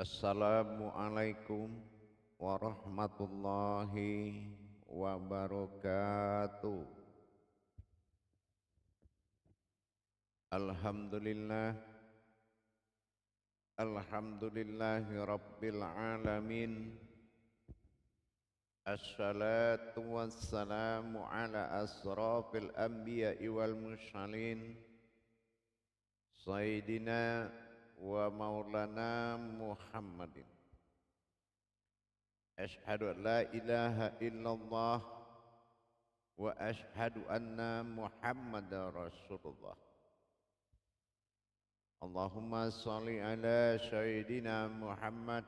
Assalamualaikum warahmatullahi wabarakatuh. Alhamdulillah, alhamdulillahi rabbil alamin. Assalatu wassalamu ala asrafil anbiya'i wal mursalin. Sayyidina wa maulana Muhammadin. Ashhadu an la ilaha illallah wa ashhadu anna Muhammadar Rasulullah. Allahumma salli ala Sayyidina Muhammad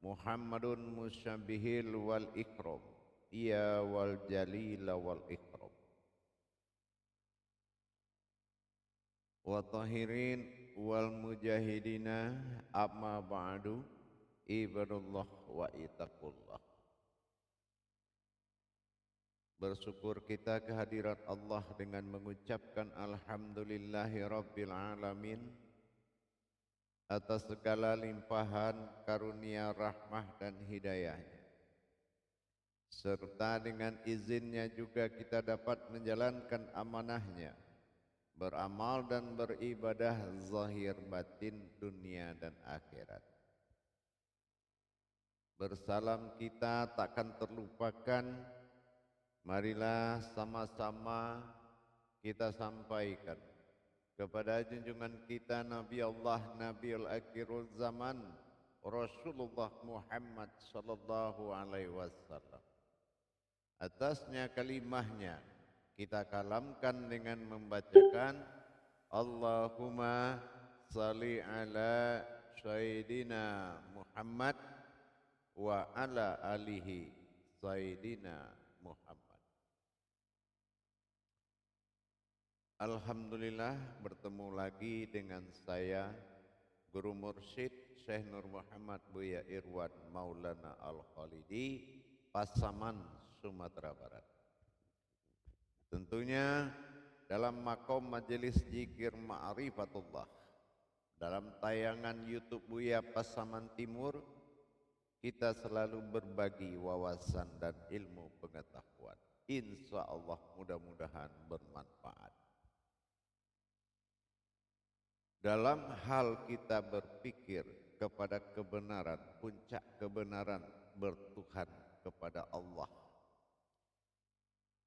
Muhammadun musyabihil wal ikram ya wal jalila wal ikram wa tahirin wal mujahidina amma ba'du ibadullah wa itaqullah. Bersyukur kita kehadirat Allah dengan mengucapkan alhamdulillahi rabbil alamin atas segala limpahan karunia rahmah dan hidayahnya, serta dengan izinnya juga kita dapat menjalankan amanahnya, beramal dan beribadah zahir batin dunia dan akhirat. Bersalam kita takkan terlupakan. Marilah sama-sama kita sampaikan kepada junjungan kita Nabi Allah Nabiul Akhirul Zaman Rasulullah Muhammad sallallahu alaihi wasallam. Atasnya kalimahnya kita kalamkan dengan membacakan Allahumma salli ala Sayyidina Muhammad wa ala alihi Sayyidina Muhammad. Alhamdulillah bertemu lagi dengan saya Guru Mursyid Syekh Nur Muhammad Buya Irwan Maulana Al-Khalidi, Pasaman, Sumatera Barat. Tentunya dalam makom majelis zikir ma'rifatullah, dalam tayangan YouTube Buya Pasaman Timur, kita selalu berbagi wawasan dan ilmu pengetahuan. Insya Allah mudah-mudahan bermanfaat. Dalam hal kita berpikir kepada kebenaran, puncak kebenaran bertuhan kepada Allah,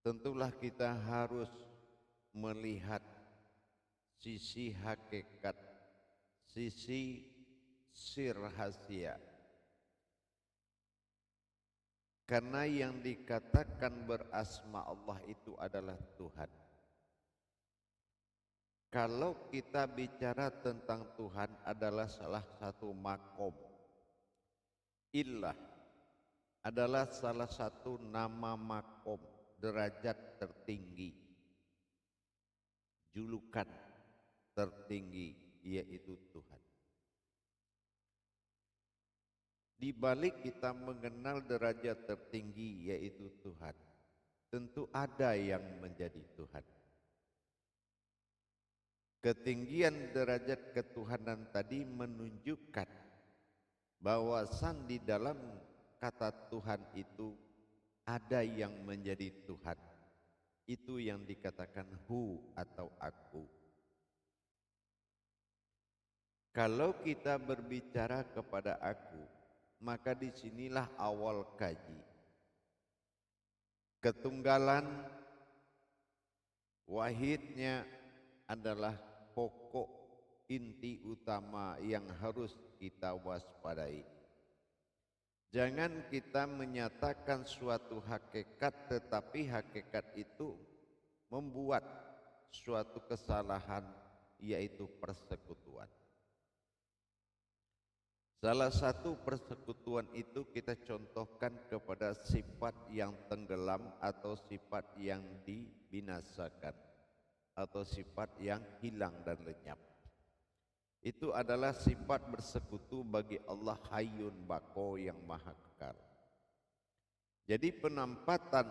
tentulah kita harus melihat sisi hakikat, sisi sir rahasia. Karena yang dikatakan berasma Allah itu adalah Tuhan. Kalau kita bicara tentang Tuhan adalah salah satu makom, ilah adalah salah satu nama makom, derajat tertinggi, julukan tertinggi, yaitu Tuhan. Di balik kita mengenal derajat tertinggi yaitu Tuhan, tentu ada yang menjadi Tuhan. Ketinggian derajat ketuhanan tadi menunjukkan bahwasan di dalam kata Tuhan itu ada yang menjadi Tuhan. Itu yang dikatakan hu atau aku. Kalau kita berbicara kepada aku, maka disinilah awal kaji. Ketunggalan wahidnya adalah pokok inti utama yang harus kita waspadai. Jangan kita menyatakan suatu hakikat tetapi hakikat itu membuat suatu kesalahan, yaitu persekutuan. Salah satu persekutuan itu kita contohkan kepada sifat yang tenggelam atau sifat yang dibinasakan, atau sifat yang hilang dan lenyap. Itu adalah sifat bersekutu bagi Allah Hayyun Baqo yang maha kekal. Jadi penampatan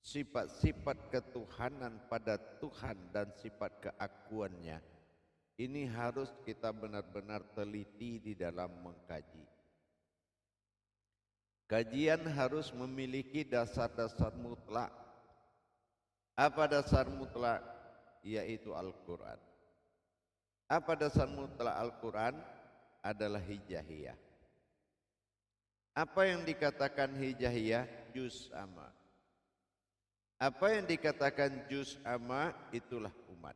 sifat-sifat ketuhanan pada Tuhan dan sifat keakuannya Ini harus kita benar-benar teliti di dalam mengkaji. Kajian harus memiliki dasar-dasar mutlak. Apa dasar mutlak? Yaitu Al-Quran. Apa dasar mutlak Al-Quran? Adalah hijaiyah. Apa yang dikatakan hijaiyah? Juz amma. Apa yang dikatakan juz amma? Itulah umat.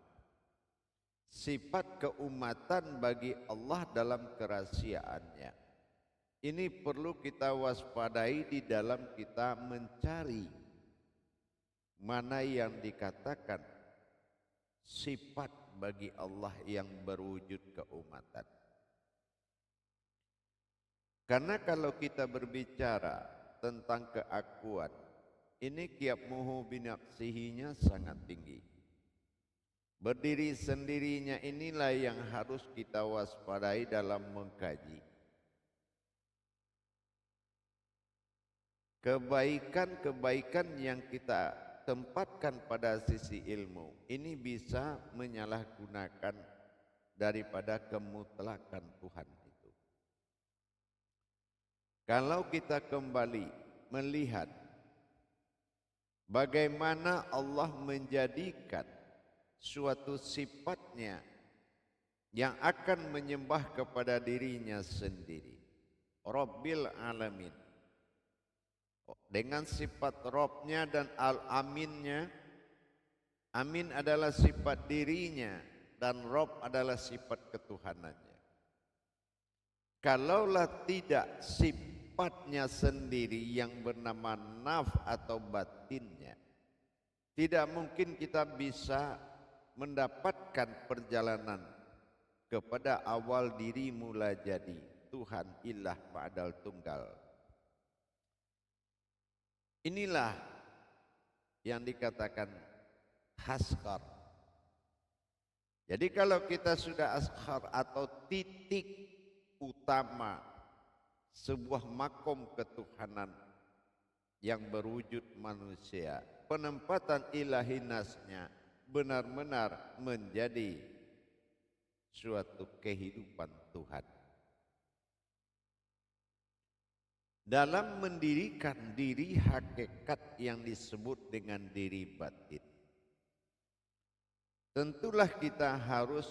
Sifat keumatan bagi Allah dalam kerahasiaannya. Ini perlu kita waspadai di dalam kita mencari mana yang dikatakan sifat bagi Allah yang berwujud keumatan. Karena kalau kita berbicara tentang keakuan, ini qiyamuhu binafsihinya sangat tinggi. Berdiri sendirinya inilah yang harus kita waspadai dalam mengkaji. Kebaikan-kebaikan yang kita tempatkan pada sisi ilmu, ini bisa menyalahgunakan daripada kemutlakan Tuhan. Kalau kita kembali melihat bagaimana Allah menjadikan suatu sifatnya yang akan menyembah kepada dirinya sendiri, Rabbil Alamin, dengan sifat Rabbnya dan Al-Aminnya. Amin adalah sifat dirinya dan Rabb adalah sifat ketuhanannya. Kalaulah tidak sifatnya sendiri yang bernama naf atau batinnya, tidak mungkin kita bisa mendapatkan perjalanan kepada awal diri mula jadi Tuhan ilah ba'dal tunggal. Inilah yang dikatakan haskar. Jadi kalau kita sudah askar atau titik utama sebuah makom ketuhanan yang berwujud manusia, penempatan ilahi nasnya benar-benar menjadi suatu kehidupan Tuhan. Dalam mendirikan diri hakikat yang disebut dengan diri batin, tentulah kita harus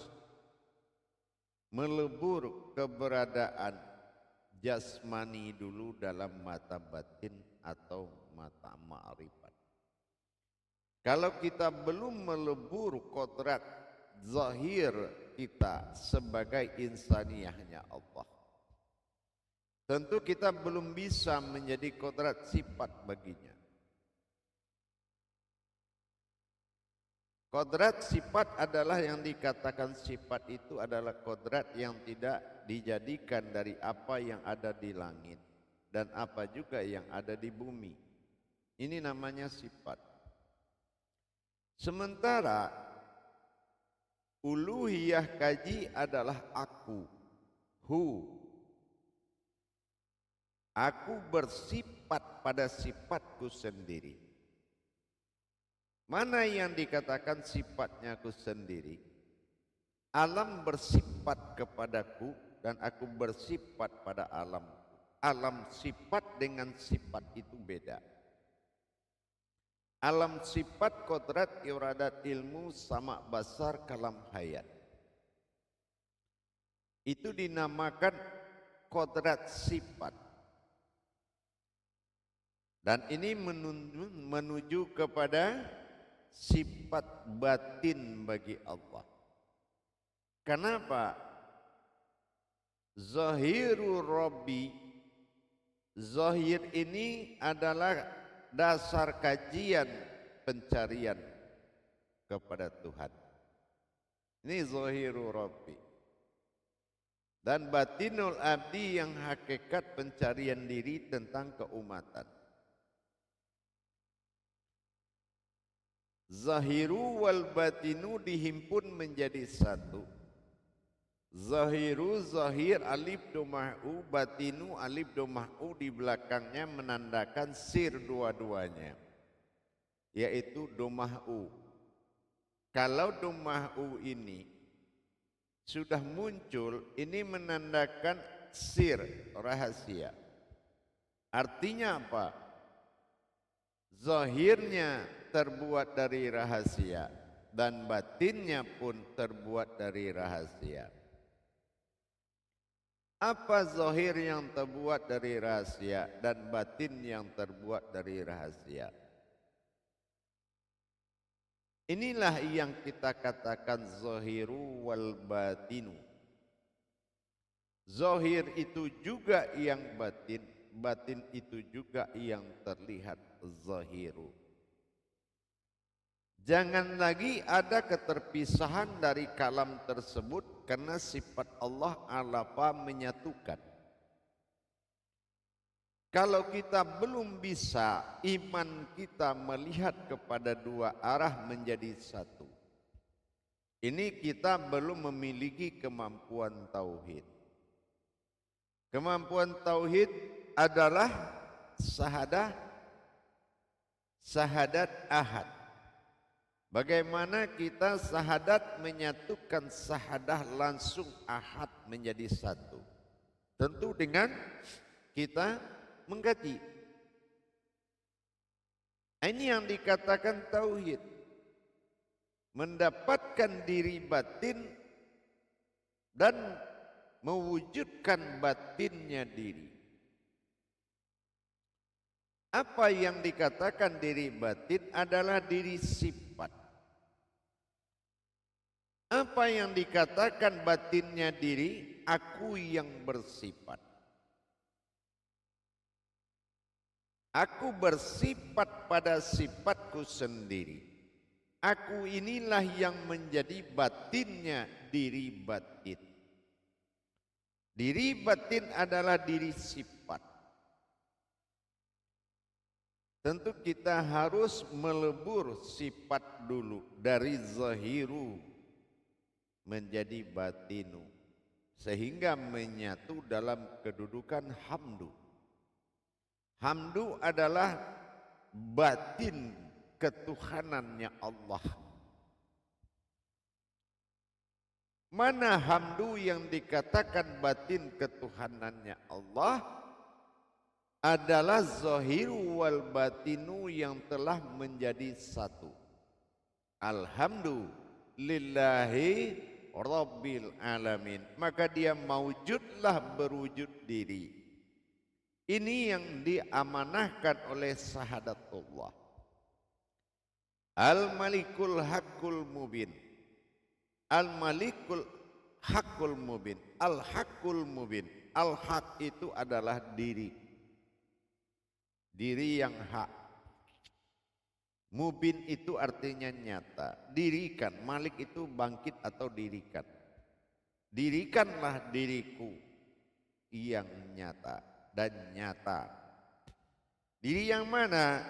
melebur keberadaan jasmani dulu dalam mata batin atau mata ma'rifat. Kalau kita belum melebur kodrat zahir kita sebagai insaniyahnya Allah, tentu kita belum bisa menjadi kodrat sifat baginya. Kodrat sifat adalah yang dikatakan sifat itu adalah kodrat yang tidak dijadikan dari apa yang ada di langit dan apa juga yang ada di bumi. Ini namanya sifat. Sementara uluhiyah kaji adalah aku, hu. Aku bersifat pada sifatku sendiri. Mana yang dikatakan sifatnya aku sendiri? Alam bersifat kepadaku dan aku bersifat pada alam. Alam sifat dengan sifat itu beda. Alam sifat kodrat iradat ilmu sama basar kalam hayat. Itu dinamakan kodrat sifat. Dan ini menuju kepada sifat batin bagi Allah. Kenapa? Zahiru Rabbi, zahir ini adalah dasar kajian pencarian kepada Tuhan. Ini zahiru Rabbi. Dan batinul abdi yang hakikat pencarian diri tentang keumatan. Zahiru wal batinu dihimpun menjadi satu. Zahiru zahir alif domah'u, batinu alif domah'u di belakangnya menandakan sir dua-duanya, yaitu domah'u. Kalau domah'u ini sudah muncul, ini menandakan sir, rahasia. Artinya apa? Zahirnya terbuat dari rahasia dan batinnya pun terbuat dari rahasia. Apa zahir yang terbuat dari rahasia dan batin yang terbuat dari rahasia? Inilah yang kita katakan zahiru wal batinu. Zahir itu juga yang batin, batin itu juga yang terlihat zahiru. Jangan lagi ada keterpisahan dari kalam tersebut karena sifat Allah alapa menyatukan. Kalau kita belum bisa iman kita melihat kepada dua arah menjadi satu, ini kita belum memiliki kemampuan tauhid. Kemampuan tauhid adalah sahadat ahad. Bagaimana kita sahadat menyatukan sahadah langsung ahad menjadi satu? Tentu dengan kita mengkaji. Ini yang dikatakan tauhid. Mendapatkan diri batin dan mewujudkan batinnya diri. Apa yang dikatakan diri batin adalah diri sifat. Apa yang dikatakan batinnya diri, aku yang bersifat. Aku bersifat pada sifatku sendiri. Aku inilah yang menjadi batinnya diri batin. Diri batin adalah diri sifat. Tentu kita harus melebur sifat dulu dari zahiru menjadi batinu sehingga menyatu dalam kedudukan hamdu. Hamdu adalah batin ketuhanannya Allah. Mana hamdu yang dikatakan batin ketuhanannya Allah adalah zahiru wal batinu yang telah menjadi satu. Alhamdulillahi Rabbil alamin. Maka dia maujudlah berwujud diri. Ini yang diamanahkan oleh sahadatullah. Al-Malikul Haqqul Mubin. Al-Malikul Haqqul Mubin. Al-Haqqul Mubin. Al-Haq itu adalah diri. Diri yang hak. Mubin itu artinya nyata. Dirikan, Malik itu bangkit atau dirikan. Dirikanlah diriku yang nyata dan nyata. Diri yang mana?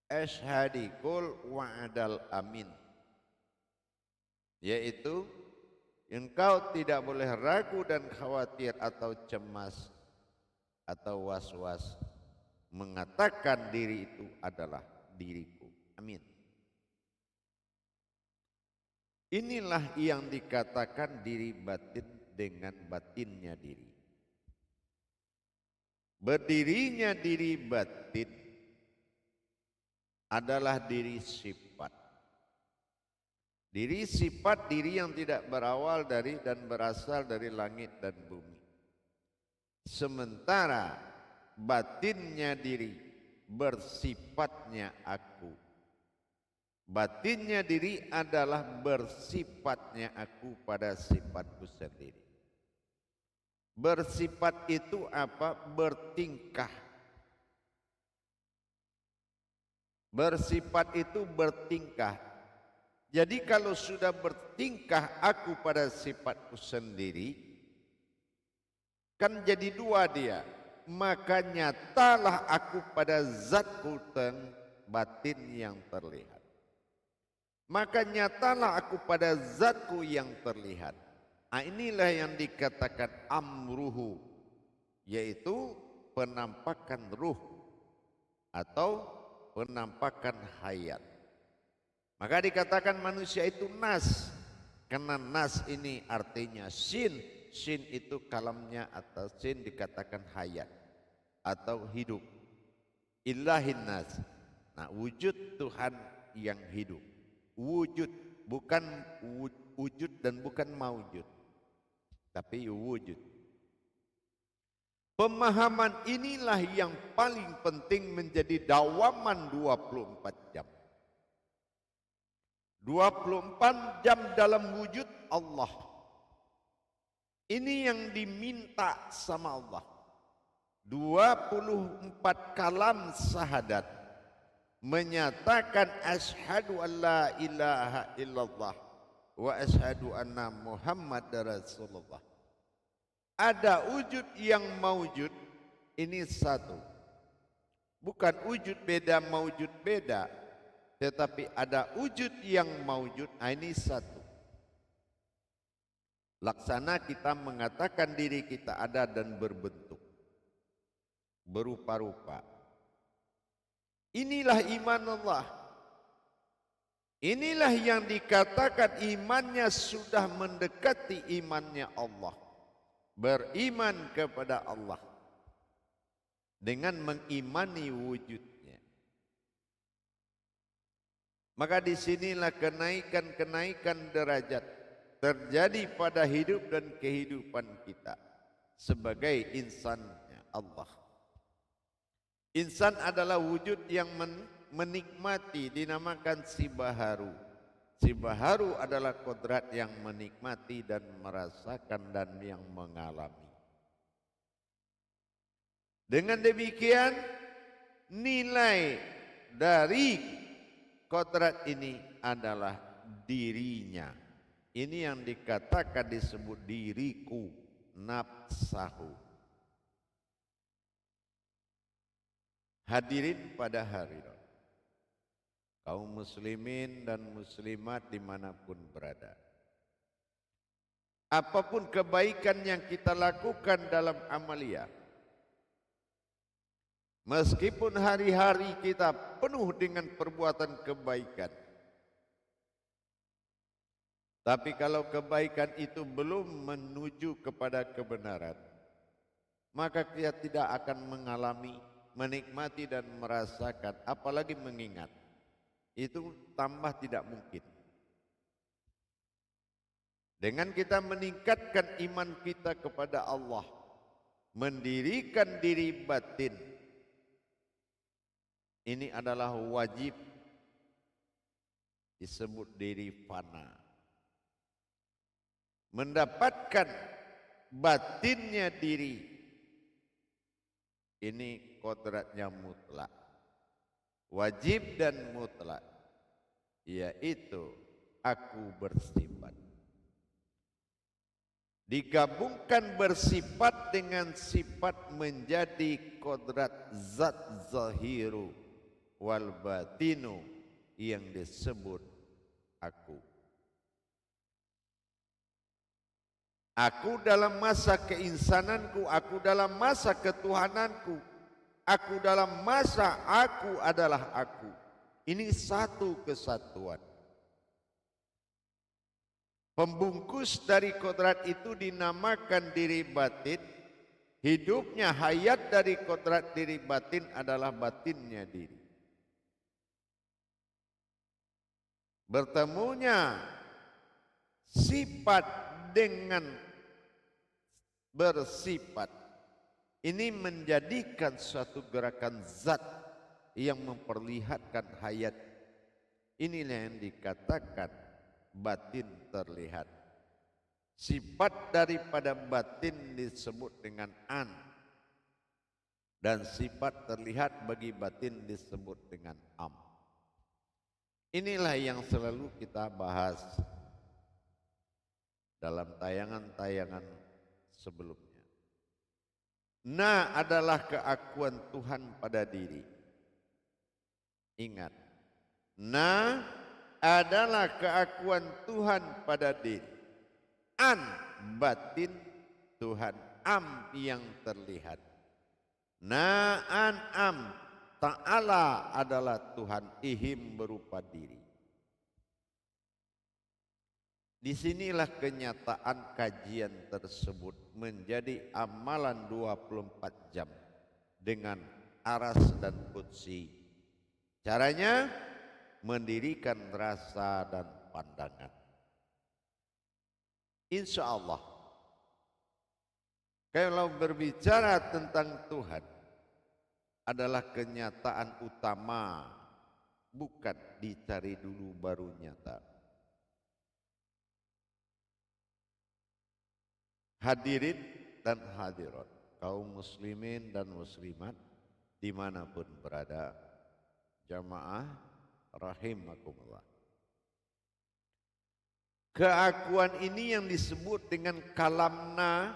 Ashadikul wa'adal amin. Yaitu engkau tidak boleh ragu dan khawatir atau cemas atau was-was mengatakan diri itu adalah diriku. Amin. Inilah yang dikatakan diri batin dengan batinnya diri. Berdirinya diri batin adalah diri sifat. Diri sifat, diri yang tidak berawal dari dan berasal dari langit dan bumi. Sementara batinnya diri bersifatnya aku. Batinnya diri adalah bersifatnya aku pada sifatku sendiri. Bersifat itu apa? Bertingkah. Bersifat itu bertingkah. Jadi kalau sudah bertingkah aku pada sifatku sendiri, kan jadi dua dia. Maka nyatalah aku pada zatku dan batin yang terlihat. Maka nyatalah aku pada zatku yang terlihat. Nah, inilah yang dikatakan amruhu, yaitu penampakan ruh atau penampakan hayat. Maka dikatakan manusia itu nas. Karena nas ini artinya sin. Sin itu kalamnya atau sin dikatakan hayat atau hidup. Ilahin nas. Nah, wujud Tuhan yang hidup. Wujud, bukan wujud dan bukan maujud, tapi wujud. Pemahaman inilah yang paling penting menjadi dawaman 24 jam. 24 jam dalam wujud Allah. Ini yang diminta sama Allah. 24 kalam syahadat menyatakan asyhadu an la ilaha illallah wa asyhadu anna Muhammadar Rasulullah. Ada wujud yang maujud, ini satu. Bukan wujud beda, maujud beda, tetapi ada wujud yang maujud, ini satu. Laksana kita mengatakan diri kita ada dan berbentuk, berupa-rupa. Inilah iman Allah. Inilah yang dikatakan imannya sudah mendekati imannya Allah. Beriman kepada Allah dengan mengimani wujudnya. Maka disinilah kenaikan-kenaikan derajat terjadi pada hidup dan kehidupan kita sebagai insannya Allah. Insan adalah wujud yang menikmati, dinamakan si baharu. Si baharu adalah kodrat yang menikmati dan merasakan dan yang mengalami. Dengan demikian nilai dari kodrat ini adalah dirinya. Ini yang dikatakan disebut diriku, nafsahu. Hadirin pada hari ini, kaum muslimin dan muslimat dimanapun berada. Apapun kebaikan yang kita lakukan dalam amalia, meskipun hari-hari kita penuh dengan perbuatan kebaikan, tapi kalau kebaikan itu belum menuju kepada kebenaran, maka kita tidak akan mengalami, menikmati dan merasakan, apalagi mengingat. Itu tambah tidak mungkin. Dengan kita meningkatkan iman kita kepada Allah, mendirikan diri batin, ini adalah wajib, disebut diri fana. Mendapatkan batinnya diri, ini kodratnya mutlak, wajib dan mutlak, yaitu aku bersifat. Digabungkan bersifat dengan sifat menjadi kodrat zat zahiru wal batinu yang disebut aku. Aku dalam masa keinsananku, aku dalam masa ketuhananku, aku dalam masa aku adalah aku. Ini satu kesatuan. Pembungkus dari kodrat itu dinamakan diri batin. Hidupnya hayat dari kodrat diri batin adalah batinnya diri. Bertemunya sifat dengan bersifat ini menjadikan suatu gerakan zat yang memperlihatkan hayat. Inilah yang dikatakan batin terlihat. Sifat daripada batin disebut dengan an, dan sifat terlihat bagi batin disebut dengan am. Inilah yang selalu kita bahas dalam tayangan-tayangan sebelumnya. Na adalah keakuan Tuhan pada diri. Ingat, na adalah keakuan Tuhan pada diri. An batin Tuhan, am yang terlihat. Na an am, ta'ala adalah Tuhan, ihim berupa diri. Disinilah kenyataan kajian tersebut menjadi amalan 24 jam dengan aras dan qudsi. Caranya mendirikan rasa dan pandangan. Insya Allah, kalau berbicara tentang Tuhan adalah kenyataan utama, bukan dicari dulu baru nyata. Hadirin dan hadirat, kaum muslimin dan muslimat dimanapun berada, jamaah rahimakumullah. Keakuan ini yang disebut dengan kalamna,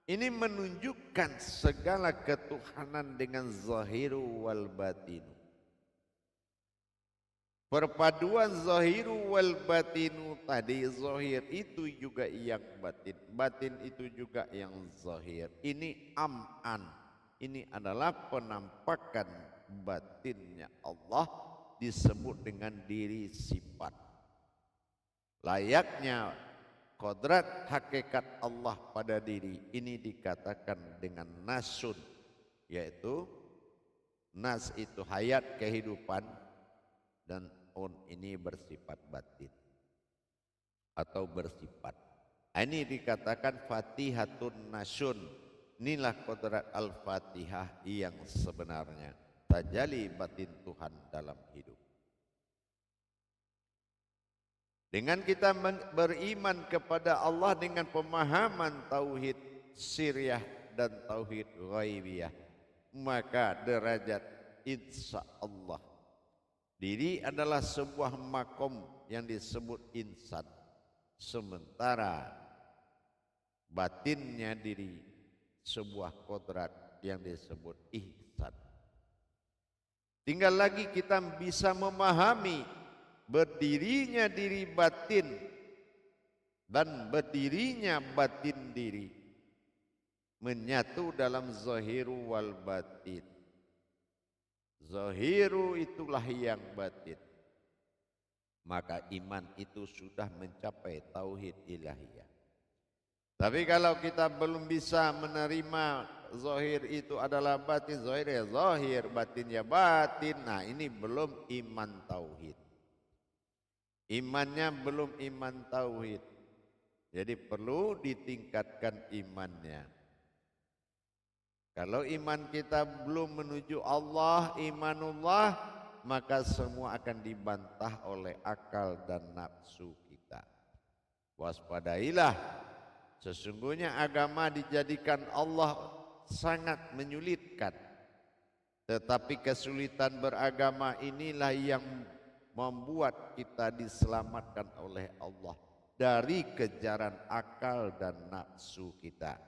ini menunjukkan segala ketuhanan dengan zahiru wal batinu. Perpaduan zahiru wal batinu tadi, zahir itu juga yang batin, batin itu juga yang zahir. Ini am'an, ini adalah penampakan batinnya Allah disebut dengan diri sifat. Layaknya kodrat hakikat Allah pada diri ini dikatakan dengan nasun, yaitu nas itu hayat kehidupan, dan on ini bersifat batin atau bersifat. Ini dikatakan fatihatun nasun. Inilah kodrat al-fatihah yang sebenarnya, tajalli batin Tuhan dalam hidup. Dengan kita beriman kepada Allah dengan pemahaman tauhid sirriyah dan tauhid ghaibiyah, maka derajat insya Allah diri adalah sebuah makom yang disebut insan, sementara batinnya diri sebuah kodrat yang disebut ihsan. Tinggal lagi kita bisa memahami berdirinya diri batin dan berdirinya batin diri menyatu dalam zahiru wal batin. Zahiru itulah yang batin, maka iman itu sudah mencapai tauhid ilahiyah. Tapi kalau kita belum bisa menerima zahir itu adalah batin, zahir ya zahir, batin ya batin, nah ini belum iman tauhid. Imannya belum iman tauhid, jadi perlu ditingkatkan imannya. Kalau iman kita belum menuju Allah, imanullah, maka semua akan dibantah oleh akal dan nafsu kita. Waspadailah, sesungguhnya agama dijadikan Allah sangat menyulitkan. Tetapi kesulitan beragama inilah yang membuat kita diselamatkan oleh Allah dari kejaran akal dan nafsu kita.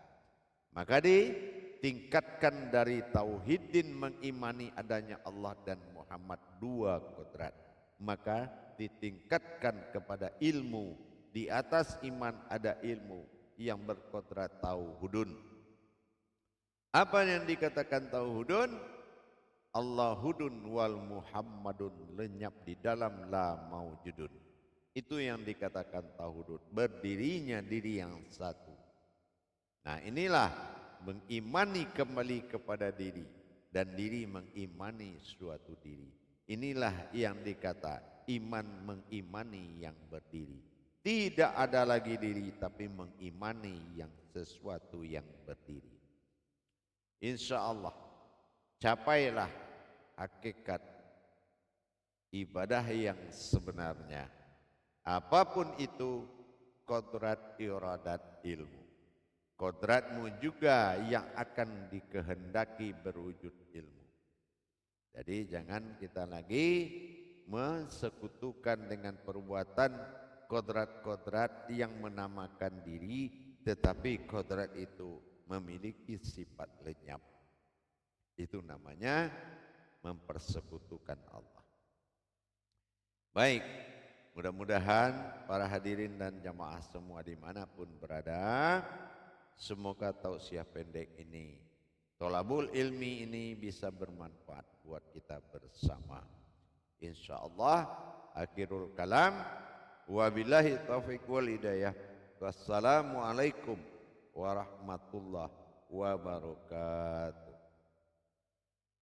Maka ditingkatkan dari tauhidin mengimani adanya Allah dan Muhammad, dua kodrat. Maka ditingkatkan kepada ilmu, di atas iman ada ilmu yang berkodrat tauhudun. Apa yang dikatakan tauhudun? Allahudun wal Muhammadun, lenyap di dalam la maujudun. Itu yang dikatakan tauhudun, berdirinya diri yang satu. Nah inilah mengimani kembali kepada diri, dan diri mengimani suatu diri. Inilah yang dikata iman mengimani yang berdiri. Tidak ada lagi diri, tapi mengimani yang sesuatu yang berdiri. Insya Allah capailah hakikat ibadah yang sebenarnya. Apapun itu kodrat iradat ilmu. Kodratmu juga yang akan dikehendaki berwujud ilmu. Jadi jangan kita lagi mensekutukan dengan perbuatan kodrat-kodrat yang menamakan diri, tetapi kodrat itu memiliki sifat lenyap. Itu namanya mempersekutukan Allah. Baik, mudah-mudahan para hadirin dan jamaah semua dimanapun berada, semoga tausiah pendek ini, tolabul ilmi ini bisa bermanfaat buat kita bersama. Insya Allah, akhirul kalam. Wabillahi taufiq wal hidayah. Wassalamualaikum warahmatullahi wabarakatuh.